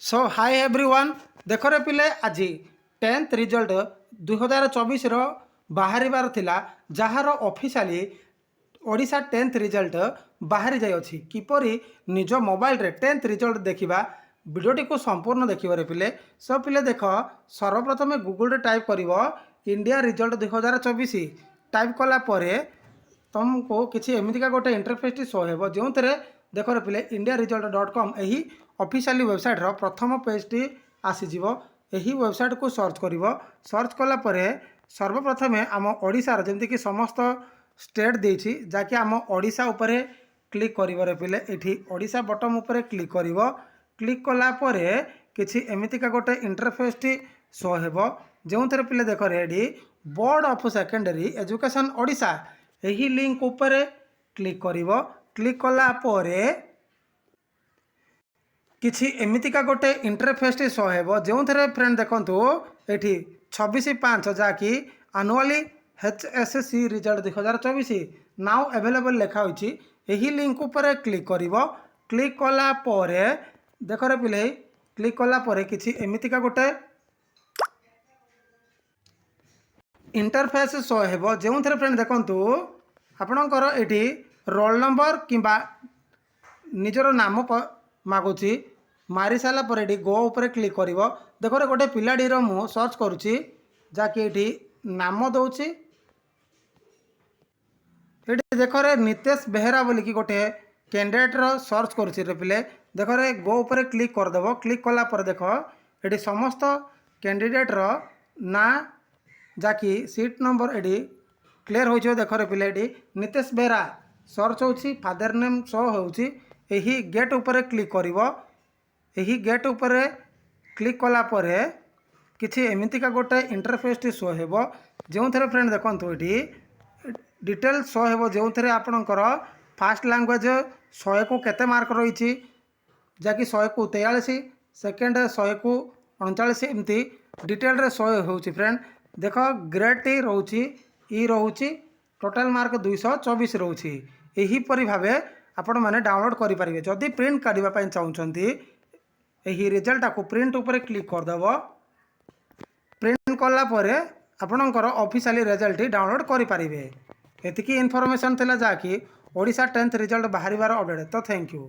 सो hi everyone देख रे पिले आज 10th रिजल्ट 2024 रो बाहर थिला jar officially Odisha 10th result बाहरी जाय अछि किपरि निज मोबाइल रे 10th रिजल्ट देखिबा वीडियोटी को संपूर्ण देखिबा रे पिले सब पिले देख सर्वप्रथम गूगल रे टाइप करिवो इंडिया रिजल्ट 2024 टाइप कला परे तुमको किसी एमती गोटे इंटरफेस शो हो जो थे देख रे पिले indiaresult.com यही ऑफिशियली वेबसाइट रो प्रथम पेज टी आसीज यही वेबसाइट को सर्च कर सर्च कला परे सर्वप्रथम आम ओडिशार जमीक समस्त स्टेट देछि जाकि आम ओडिशा उपरे क्लिक करिवरे पिले एठी ओडिशा बटन उपरे क्लिक करिवो क्लिक कला परे किछि एमितिका गोटे इंटरफेस टी शो हेबो जो थे पिले देख ready board of secondary education Odisha यही लिंक उपरे क्लिक करिवो क्लिक कला परे किछि एमितिका गोटे इंटरफेस टी शो हेबो जो थे फ्रेंड देखंतु एठी 26/5 जाकि annually HSC result 2024 now available लिखा होइछि यही लिंक उपरे क्लिक करिवो क्लिक कला परे देख रे पिले क्लिक कला परे किछि एमितिका गोटे इंटरफेस शो हेबो जो थे फ्रेंड देखंतु आपणकर एठी रोल नंबर किंबा निजर नाम मागुची मारी सारा पर एठी गो ऊपर क्लिक करिवो देखो रे गोटे पिलाडीर मु सर्च करूची जाकि एठी नाम दउची एठी देखो रे नितेश बेहरा बोली कि गोटे कैंडिडेट रो सर्च करूची रे पिले देखो रे गो ऊपर क्लिक कर देबो क्लिक कला पर देखो एठी समस्त कैंडिडेट रो ना जाकि सीट नंबर एठी क्लियर हो देख रे पिले एठी नितेश बेहरा सर्च होची फादर नेम शो होची यही गेट ऊपर क्लिक करिवो यही गेट ऊपर क्लिक कला परे किछि एमितिका गोटे इंटरफेस टी शो हेबो जो थे फ्रेंड देखंतु एठी डिटेल शो हेबो जो थे आपणकर फास्ट लैंग्वेज 100 को केते मार्क रही जाकि 100 को 43 सेकेंड 100 को 39 एमती डिटेल रे शो होची फ्रेंड देख ग्रेड टी रोची ई रोची टोटल मार्क 224 रोची यही परि भाबे आपण माने डाउनलोड करि परिबे जदि प्रिंट काढिबा पय चाहुचंती यही रिजल्ट को प्रिंट ऊपर क्लिक कर दबो प्रिंट कला परे आपणकर ऑफिशियली रिजल्ट डाउनलोड करि परिबे एतिकी इन्फॉर्मेशन थिला जाकि ओडिशा 10th रिजल्ट बाहरिबार अपडेट तो थैंक यू।